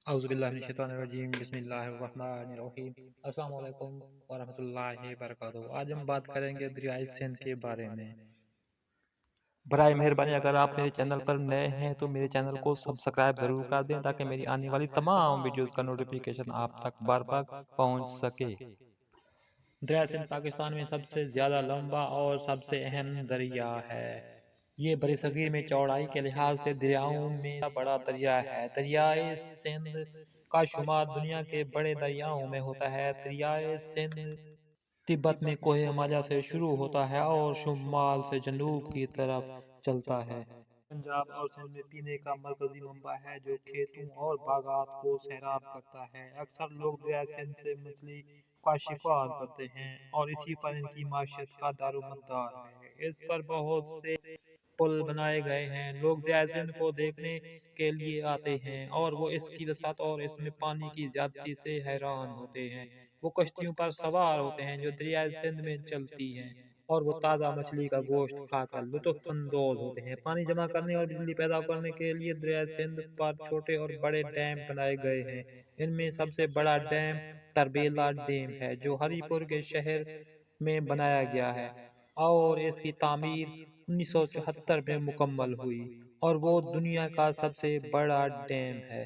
اعوذ باللہ من الشیطان الرجیم، بسم اللہ الرحمن الرحیم۔ السلام علیکم ورحمۃ اللہ وبرکاتہ۔ آج ہم بات کریں گے دریائے سندھ کے بارے میں۔ برائے مہربانی اگر آپ میرے چینل پر نئے ہیں تو میرے چینل کو سبسکرائب ضرور کر دیں تاکہ میری آنے والی تمام ویڈیوز کا نوٹیفیکیشن آپ تک بار بار پہنچ سکے۔ دریائے سندھ پاکستان میں سب سے زیادہ لمبا اور سب سے اہم دریا ہے۔ یہ بر صغیر میں چوڑائی کے لحاظ سے دریاؤں میں بڑا دریا ہے۔ دریائے سندھ کا شمار دنیا کے بڑے دریاؤں میں ہوتا ہے۔ دریائے سندھ تبت میں کوہ ہمالیہ سے شروع ہوتا ہے اور شمال سے جنوب کی طرف چلتا ہے۔ پنجاب اور سندھ میں پینے کا مرکزی منبع ہے جو کھیتوں اور باغات کو سیراب کرتا ہے۔ اکثر لوگ دریائے سندھ سے مچھلی کا شکار کرتے ہیں اور اسی پر ان کی معیشت کا دار و مدار ہے۔ اس پر بہت سے پل بنائے گئے ہیں۔ لوگ دریائے سندھ کو دیکھنے کے لیے آتے ہیں اور وہ اس کی وسعت اور اس میں پانی کی زیادتی سے حیران ہوتے ہیں۔ وہ کشتیوں پر سوار ہوتے ہیں جو دریائے سندھ میں چلتی ہیں اور وہ تازہ مچھلی کا گوشت کھا کر لطف اندوز ہوتے ہیں۔ پانی جمع کرنے اور بجلی پیدا کرنے کے لیے دریائے سندھ پر چھوٹے اور بڑے ڈیم بنائے گئے ہیں۔ ان میں سب سے بڑا ڈیم تربیلا ڈیم ہے جو ہری پور کے شہر میں بنایا گیا ہے اور اس کی تعمیر 1974 میں مکمل ہوئی اور وہ دنیا کا سب سے بڑا ڈیم ہے۔